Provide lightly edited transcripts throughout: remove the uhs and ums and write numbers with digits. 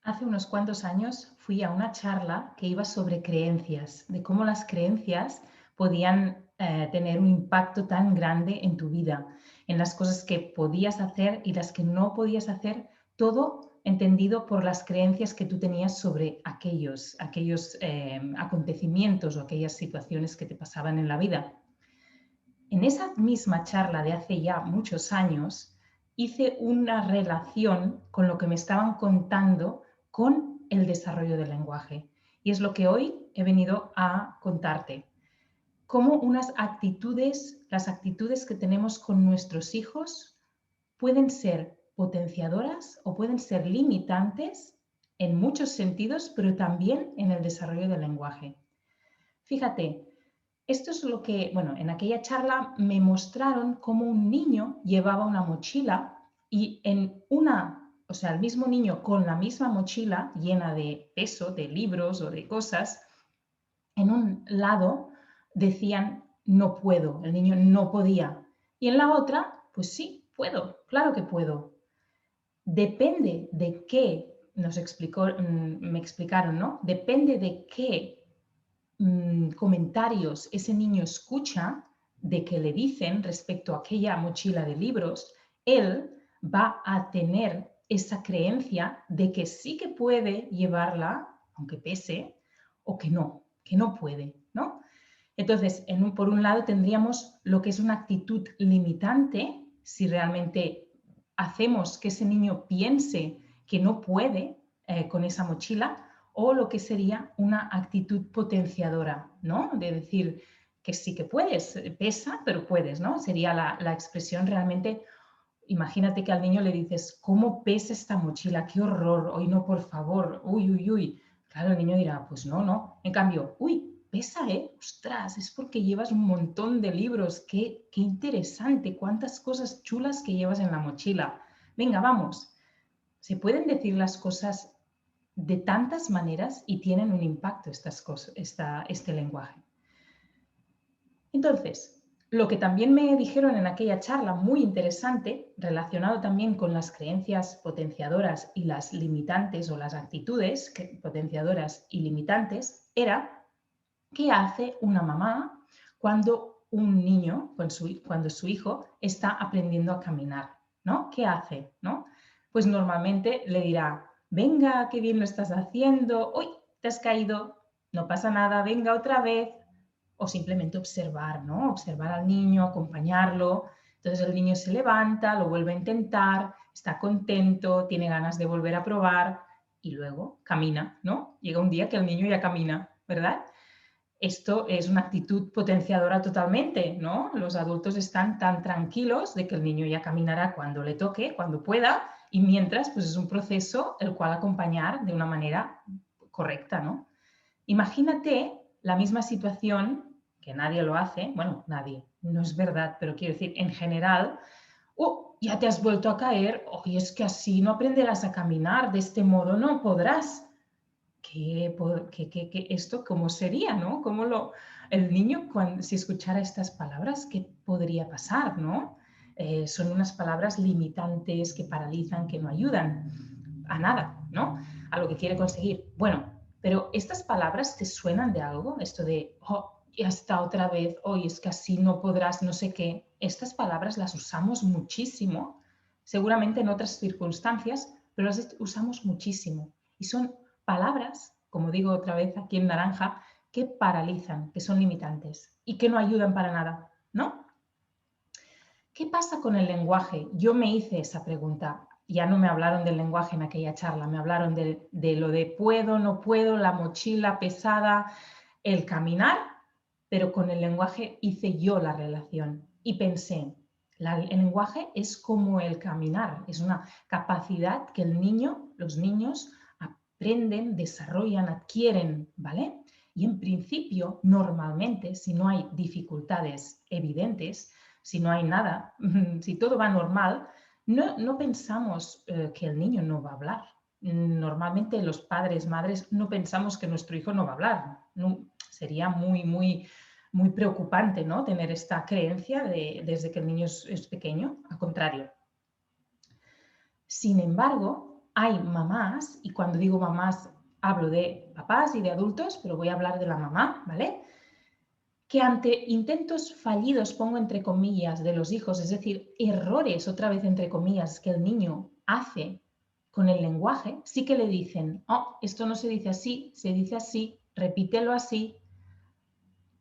Hace unos cuantos años fui a una charla que iba sobre creencias, de cómo las creencias podían tener un impacto tan grande en tu vida, en las cosas que podías hacer y las que no podías hacer, todo entendido por las creencias que tú tenías sobre aquellos acontecimientos o aquellas situaciones que te pasaban en la vida. En esa misma charla de hace ya muchos años, hice una relación con lo que me estaban contando con el desarrollo del lenguaje. Y es lo que hoy he venido a contarte. Cómo las actitudes que tenemos con nuestros hijos pueden ser potenciadoras o pueden ser limitantes en muchos sentidos, pero también en el desarrollo del lenguaje. Fíjate, esto es lo que, bueno, en aquella charla me mostraron cómo un niño llevaba una mochila y o sea, el mismo niño con la misma mochila llena de peso, de libros o de cosas, en un lado decían no puedo, el niño no podía. Y en la otra, pues sí, puedo, claro que puedo. Depende de qué, me explicaron, ¿no? Depende de qué comentarios ese niño escucha de que le dicen respecto a aquella mochila de libros, él va a tener esa creencia de que sí que puede llevarla, aunque pese, o que no puede, ¿no? Entonces, por un lado tendríamos lo que es una actitud limitante, si realmente hacemos que ese niño piense que no puede con esa mochila, o lo que sería una actitud potenciadora, ¿no? De decir que sí que puedes, pesa, pero puedes, ¿no? Sería la expresión realmente. Imagínate que al niño le dices, ¿cómo pesa esta mochila? ¡Qué horror! Hoy no, por favor. Uy, uy, uy. Claro, el niño dirá, pues no, no. En cambio, uy, pesa, ¿eh? Ostras, es porque llevas un montón de libros. Qué interesante. Cuántas cosas chulas que llevas en la mochila. Venga, vamos. Se pueden decir las cosas de tantas maneras y tienen un impacto estas cosas, este lenguaje. Entonces, lo que también me dijeron en aquella charla, muy interesante, relacionado también con las creencias potenciadoras y las limitantes o las actitudes potenciadoras y limitantes, era qué hace una mamá cuando un niño, cuando su hijo está aprendiendo a caminar, ¿no? ¿Qué hace, no? Pues normalmente le dirá, venga, qué bien lo estás haciendo, uy, te has caído, no pasa nada, venga otra vez, o simplemente observar, ¿no? Observar al niño, acompañarlo. Entonces el niño se levanta, lo vuelve a intentar, está contento, tiene ganas de volver a probar y luego camina, ¿no? Llega un día que el niño ya camina, ¿verdad? Esto es una actitud potenciadora totalmente, ¿no? Los adultos están tan tranquilos de que el niño ya caminará cuando le toque, cuando pueda, y mientras, pues es un proceso el cual acompañar de una manera correcta, ¿no? Imagínate la misma situación, que nadie lo hace, bueno, nadie, no es verdad, pero quiero decir, en general, ya te has vuelto a caer, oye, es que así no aprenderás a caminar, de este modo no podrás. ¿Esto cómo sería, no? El niño, si escuchara estas palabras, ¿qué podría pasar, no? Son unas palabras limitantes que paralizan, que no ayudan a nada, ¿no? A lo que quiere conseguir. Bueno, pero estas palabras te suenan de algo, esto de, y hasta otra vez, hoy es que así no podrás, no sé qué. Estas palabras las usamos muchísimo, seguramente en otras circunstancias, pero las usamos muchísimo. Y son palabras, como digo otra vez aquí en naranja, que paralizan, que son limitantes y que no ayudan para nada, ¿no? ¿Qué pasa con el lenguaje? Yo me hice esa pregunta. Ya no me hablaron del lenguaje en aquella charla, me hablaron de lo de puedo, no puedo, la mochila pesada, el caminar, pero con el lenguaje hice yo la relación y pensé, el lenguaje es como el caminar, es una capacidad que los niños aprenden, desarrollan, adquieren, ¿vale? Y en principio, normalmente, si no hay dificultades evidentes, si no hay nada, si todo va normal, no pensamos que el niño no va a hablar. Normalmente los padres, madres, no pensamos que nuestro hijo no va a hablar. No, sería muy preocupante, ¿no? Tener esta creencia desde que el niño es pequeño. Al contrario. Sin embargo, hay mamás, y cuando digo mamás hablo de papás y de adultos, pero voy a hablar de la mamá, ¿vale? Que ante intentos fallidos, pongo entre comillas, de los hijos, es decir, errores, otra vez entre comillas, que el niño hace con el lenguaje, sí que le dicen, oh, esto no se dice así, se dice así, repítelo así.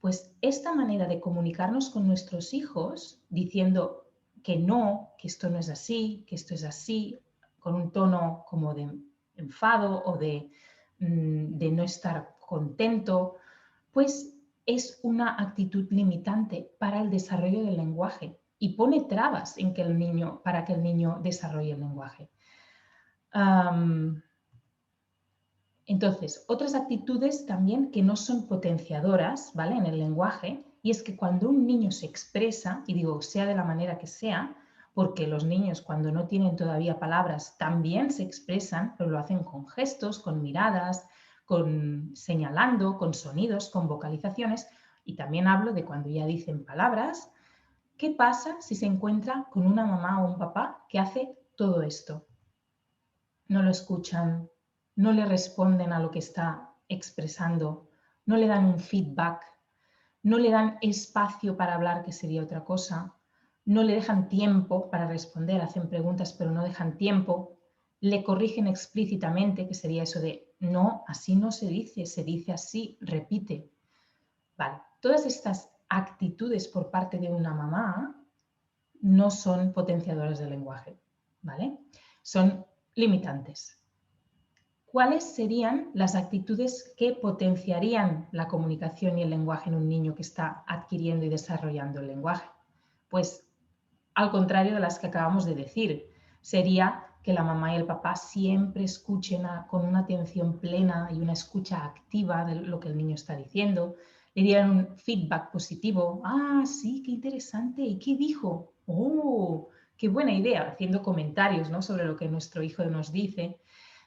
Pues esta manera de comunicarnos con nuestros hijos, diciendo que no, que esto no es así, que esto es así, con un tono como de enfado o de no estar contento, pues es una actitud limitante para el desarrollo del lenguaje y pone trabas en para que el niño desarrolle el lenguaje. Entonces, otras actitudes también que no son potenciadoras, ¿vale? En el lenguaje, y es que cuando un niño se expresa, y digo, sea de la manera que sea, porque los niños cuando no tienen todavía palabras también se expresan, pero lo hacen con gestos, con miradas, con señalando, con sonidos, con vocalizaciones, y también hablo de cuando ya dicen palabras. ¿Qué pasa si se encuentra con una mamá o un papá que hace todo esto? No lo escuchan, no le responden a lo que está expresando, no le dan un feedback, no le dan espacio para hablar, que sería otra cosa, no le dejan tiempo para responder, hacen preguntas pero no dejan tiempo, le corrigen explícitamente, que sería eso de no, así no se dice así, repite. Vale, todas estas actitudes por parte de una mamá no son potenciadoras del lenguaje, ¿vale? Son limitantes. ¿Cuáles serían las actitudes que potenciarían la comunicación y el lenguaje en un niño que está adquiriendo y desarrollando el lenguaje? Pues al contrario de las que acabamos de decir, sería que la mamá y el papá siempre escuchen con una atención plena y una escucha activa de lo que el niño está diciendo, le dieran un feedback positivo. Ah, sí, qué interesante. ¿Y qué dijo? Oh, qué buena idea, haciendo comentarios, ¿no?, sobre lo que nuestro hijo nos dice.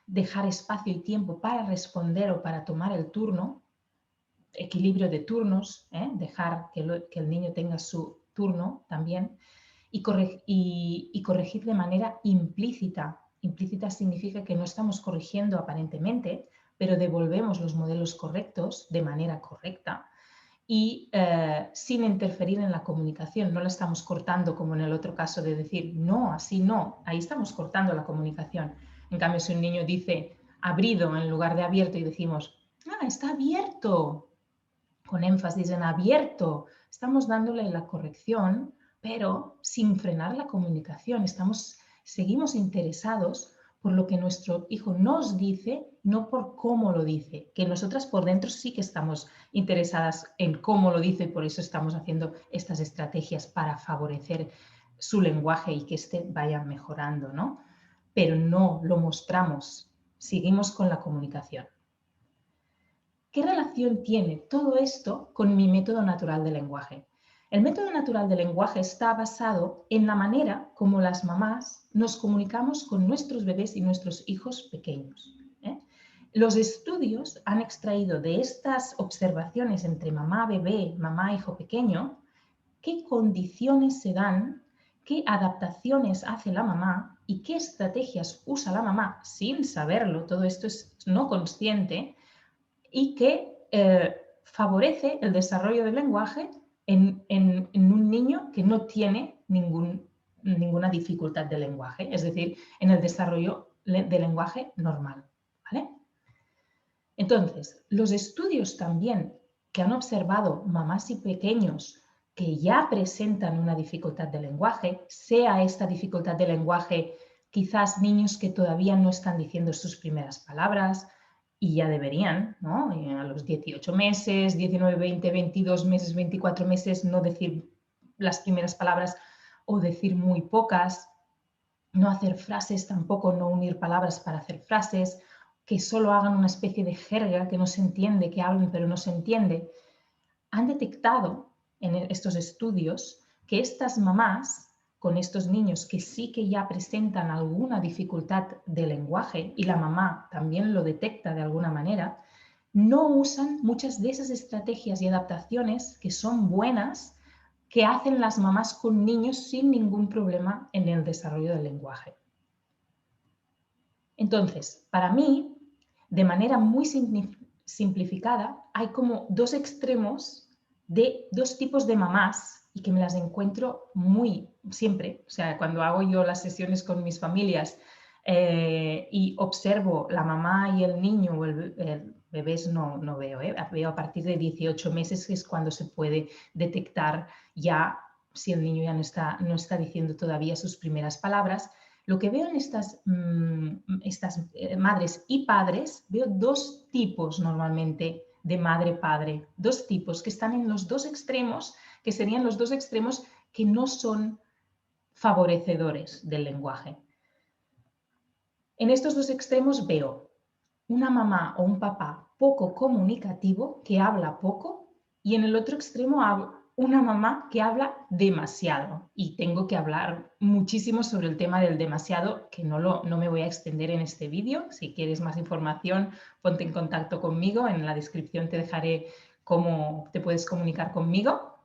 Dejar espacio y tiempo para responder o para tomar el turno, equilibrio de turnos, dejar que el niño tenga su turno también, y corregir de manera implícita. Implícita significa que no estamos corrigiendo aparentemente, pero devolvemos los modelos correctos de manera correcta y sin interferir en la comunicación. No la estamos cortando como en el otro caso de decir, no, así no. Ahí estamos cortando la comunicación. En cambio, si un niño dice abrido en lugar de abierto y decimos, ah, está abierto, con énfasis en abierto, estamos dándole la corrección, pero sin frenar la comunicación. Seguimos interesados por lo que nuestro hijo nos dice, no por cómo lo dice, que nosotras por dentro sí que estamos interesadas en cómo lo dice y por eso estamos haciendo estas estrategias para favorecer su lenguaje y que éste vaya mejorando, ¿no? Pero no lo mostramos, seguimos con la comunicación. ¿Qué relación tiene todo esto con mi método natural de lenguaje? El método natural de lenguaje está basado en la manera como las mamás nos comunicamos con nuestros bebés y nuestros hijos pequeños. Los estudios han extraído de estas observaciones entre mamá-bebé, mamá-hijo pequeño, qué condiciones se dan, qué adaptaciones hace la mamá y qué estrategias usa la mamá sin saberlo, todo esto es no consciente, y que favorece el desarrollo del lenguaje en un niño que no tiene ninguna dificultad de lenguaje, es decir, en el desarrollo de lenguaje normal, ¿vale? Entonces, los estudios también que han observado mamás y pequeños que ya presentan una dificultad de lenguaje, sea esta dificultad de lenguaje quizás niños que todavía no están diciendo sus primeras palabras, y ya deberían, ¿no? A los 18 meses, 19, 20, 22 meses, 24 meses, no decir las primeras palabras o decir muy pocas, no hacer frases tampoco, no unir palabras para hacer frases, que solo hagan una especie de jerga que no se entiende, que hablen pero no se entiende. Han detectado en estos estudios que estas mamás con estos niños que sí que ya presentan alguna dificultad de lenguaje y la mamá también lo detecta de alguna manera, no usan muchas de esas estrategias y adaptaciones que son buenas que hacen las mamás con niños sin ningún problema en el desarrollo del lenguaje. Entonces, para mí, de manera muy simplificada, hay como dos extremos de dos tipos de mamás y que me las encuentro muy siempre. O sea, cuando hago yo las sesiones con mis familias y observo la mamá y el niño o el bebés no veo, veo a partir de 18 meses, que es cuando se puede detectar ya si el niño ya no está diciendo todavía sus primeras palabras. Lo que veo en estas madres y padres, veo dos tipos normalmente de madre-padre, dos tipos que están en los dos extremos, que serían los dos extremos que no son favorecedores del lenguaje. En estos dos extremos veo una mamá o un papá poco comunicativo que habla poco y en el otro extremo una mamá que habla demasiado. Y tengo que hablar muchísimo sobre el tema del demasiado, que no me voy a extender en este vídeo. Si quieres más información, ponte en contacto conmigo. En la descripción te dejaré cómo te puedes comunicar conmigo.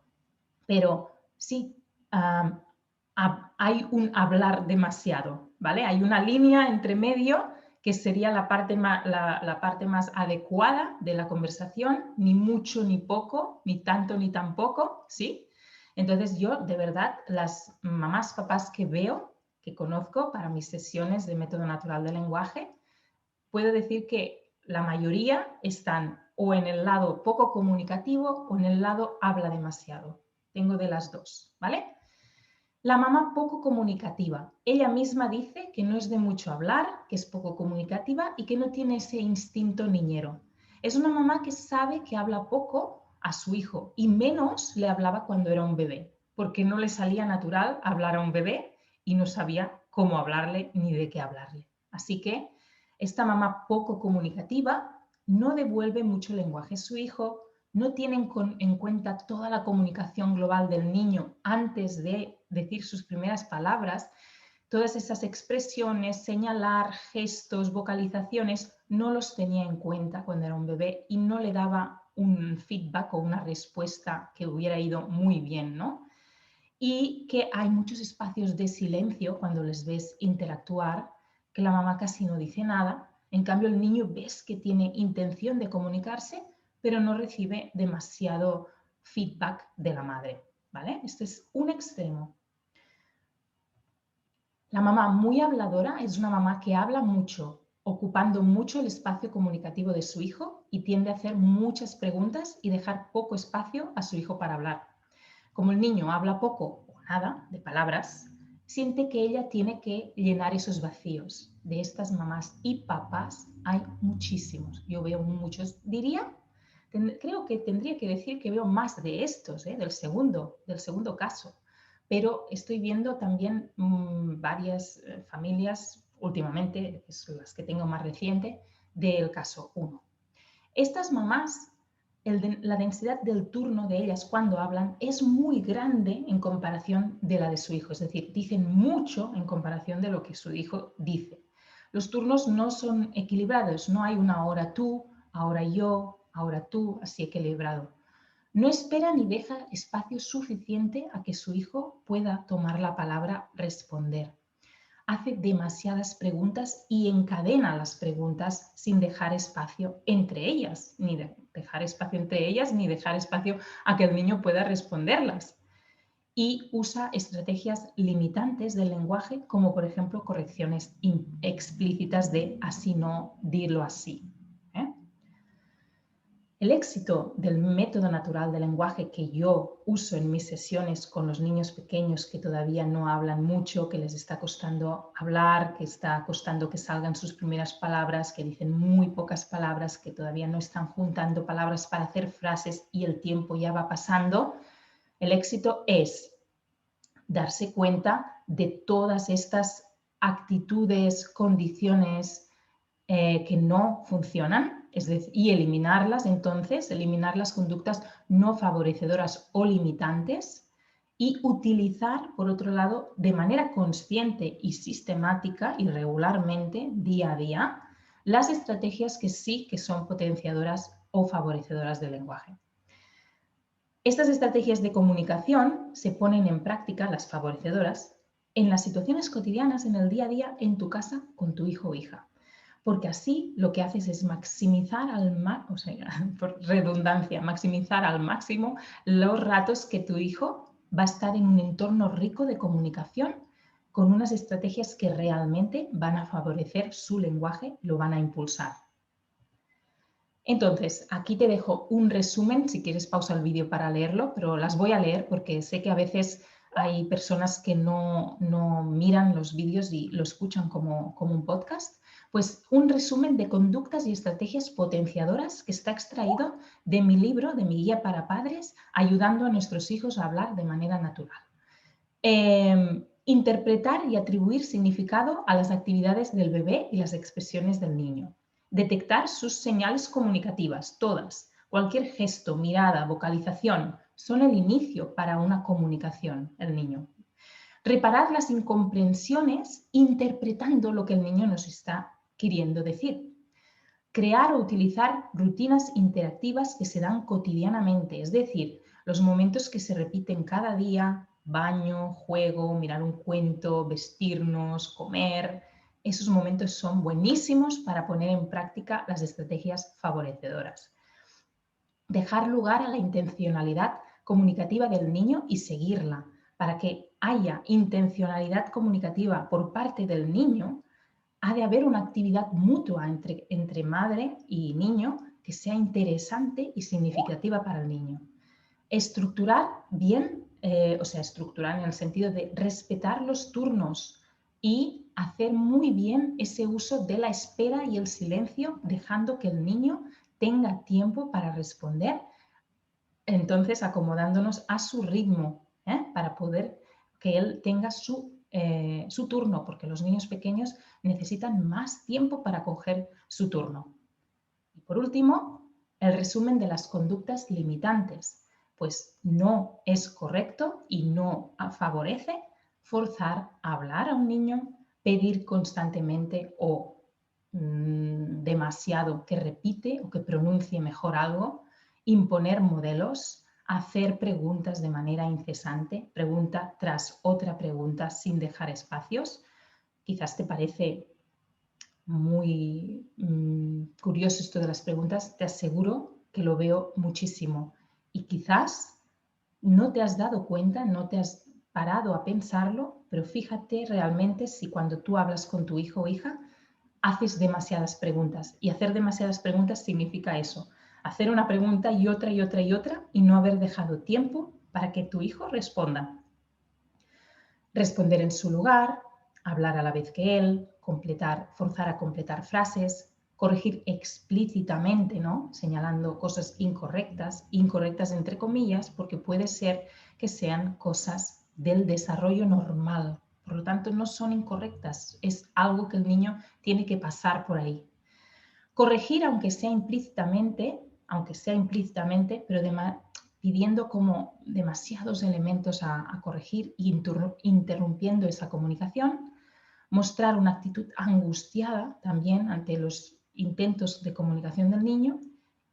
Pero sí, hay un hablar demasiado, ¿vale? Hay una línea entre medio que sería la parte más adecuada de la conversación, ni mucho ni poco, ni tanto ni tampoco, ¿sí? Entonces yo, de verdad, las mamás, papás que veo, que conozco para mis sesiones de método natural del lenguaje, puedo decir que la mayoría están o en el lado poco comunicativo o en el lado habla demasiado. Tengo de las dos, ¿vale? La mamá poco comunicativa. Ella misma dice que no es de mucho hablar, que es poco comunicativa y que no tiene ese instinto niñero. Es una mamá que sabe que habla poco a su hijo y menos le hablaba cuando era un bebé, porque no le salía natural hablar a un bebé y no sabía cómo hablarle ni de qué hablarle. Así que esta mamá poco comunicativa no devuelve mucho lenguaje a su hijo, no tienen en cuenta toda la comunicación global del niño antes de decir sus primeras palabras, todas esas expresiones, señalar, gestos, vocalizaciones, no los tenía en cuenta cuando era un bebé y no le daba un feedback o una respuesta que hubiera ido muy bien, ¿no? Y que hay muchos espacios de silencio cuando les ves interactuar, que la mamá casi no dice nada. En cambio, el niño ves que tiene intención de comunicarse, pero no recibe demasiado feedback de la madre, ¿vale? Este es un extremo. La mamá muy habladora es una mamá que habla mucho, ocupando mucho el espacio comunicativo de su hijo y tiende a hacer muchas preguntas y dejar poco espacio a su hijo para hablar. Como el niño habla poco o nada de palabras, siente que ella tiene que llenar esos vacíos. De estas mamás y papás hay muchísimos. Yo veo muchos. Creo que tendría que decir que veo más de estos, del segundo caso. Pero estoy viendo también varias familias últimamente, que son las que tengo más reciente, del caso 1. Estas mamás, la densidad del turno de ellas cuando hablan es muy grande en comparación de la de su hijo. Es decir, dicen mucho en comparación de lo que su hijo dice. Los turnos no son equilibrados, no hay una hora tú, ahora yo, ahora tú, así equilibrado. No espera ni deja espacio suficiente a que su hijo pueda tomar la palabra, responder. Hace demasiadas preguntas y encadena las preguntas sin dejar espacio entre ellas, ni dejar espacio entre ellas, ni dejar espacio a que el niño pueda responderlas. Y usa estrategias limitantes del lenguaje, como por ejemplo correcciones explícitas de así no, dilo así. El éxito del método natural del lenguaje que yo uso en mis sesiones con los niños pequeños que todavía no hablan mucho, que les está costando hablar, que está costando que salgan sus primeras palabras, que dicen muy pocas palabras, que todavía no están juntando palabras para hacer frases y el tiempo ya va pasando, el éxito es darse cuenta de todas estas actitudes, condiciones que no funcionan, es decir, y eliminarlas, entonces, eliminar las conductas no favorecedoras o limitantes y utilizar, por otro lado, de manera consciente y sistemática y regularmente, día a día, las estrategias que sí que son potenciadoras o favorecedoras del lenguaje. Estas estrategias de comunicación se ponen en práctica, las favorecedoras, en las situaciones cotidianas, en el día a día, en tu casa, con tu hijo o hija. porque así lo que haces es maximizar o sea, por redundancia, maximizar al máximo los ratos que tu hijo va a estar en un entorno rico de comunicación con unas estrategias que realmente van a favorecer su lenguaje, lo van a impulsar. Entonces, aquí te dejo un resumen, si quieres pausa el vídeo para leerlo, pero las voy a leer porque sé que a veces hay personas que no miran los vídeos y lo escuchan como un podcast. Pues un resumen de conductas y estrategias potenciadoras que está extraído de mi libro, de mi guía para padres, ayudando a nuestros hijos a hablar de manera natural. Interpretar y atribuir significado a las actividades del bebé y las expresiones del niño. Detectar sus señales comunicativas, todas. Cualquier gesto, mirada, vocalización, son el inicio para una comunicación, el niño. Reparar las incomprensiones interpretando lo que el niño nos está queriendo decir. Crear o utilizar rutinas interactivas que se dan cotidianamente, es decir, los momentos que se repiten cada día, baño, juego, mirar un cuento, vestirnos, comer. Esos momentos son buenísimos para poner en práctica las estrategias favorecedoras. Dejar lugar a la intencionalidad comunicativa del niño y seguirla. Para que haya intencionalidad comunicativa por parte del niño, ha de haber una actividad mutua entre madre y niño que sea interesante y significativa para el niño. Estructurar bien, o sea, estructurar en el sentido de respetar los turnos y hacer muy bien ese uso de la espera y el silencio, dejando que el niño tenga tiempo para responder, entonces acomodándonos a su ritmo, para poder que él tenga su turno, porque los niños pequeños necesitan más tiempo para coger su turno. Y por último, el resumen de las conductas limitantes, pues no es correcto y no favorece forzar a hablar a un niño, pedir constantemente o demasiado que repite o que pronuncie mejor algo, imponer modelos, hacer preguntas de manera incesante, pregunta tras otra pregunta sin dejar espacios. Quizás te parece muy curioso esto de las preguntas, te aseguro que lo veo muchísimo. Y quizás no te has dado cuenta, no te has parado a pensarlo, pero fíjate realmente si cuando tú hablas con tu hijo o hija, haces demasiadas preguntas. Y hacer demasiadas preguntas significa eso, hacer una pregunta y otra y otra y otra y no haber dejado tiempo para que tu hijo responda. Responder en su lugar, hablar a la vez que él, forzar a completar frases, corregir explícitamente, ¿no? Señalando cosas incorrectas entre comillas, porque puede ser que sean cosas del desarrollo normal. Por lo tanto, no son incorrectas, es algo que el niño tiene que pasar por ahí. Corregir, aunque sea implícitamente, pero pidiendo como demasiados elementos a corregir e interrumpiendo esa comunicación. Mostrar una actitud angustiada también ante los intentos de comunicación del niño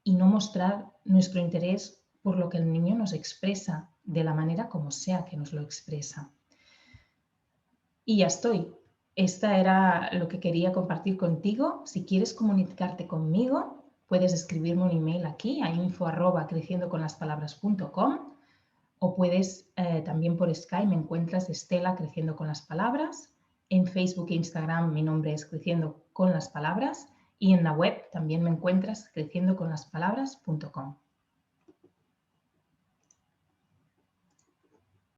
y no mostrar nuestro interés por lo que el niño nos expresa, de la manera como sea que nos lo expresa. Y ya estoy. Esta era lo que quería compartir contigo. Si quieres comunicarte conmigo, puedes escribirme un email aquí a info@creciendoconlaspalabras.com o puedes también por Skype me encuentras Estela Creciendo con las Palabras. En Facebook e Instagram mi nombre es Creciendo con las Palabras y en la web también me encuentras creciendoconlaspalabras.com.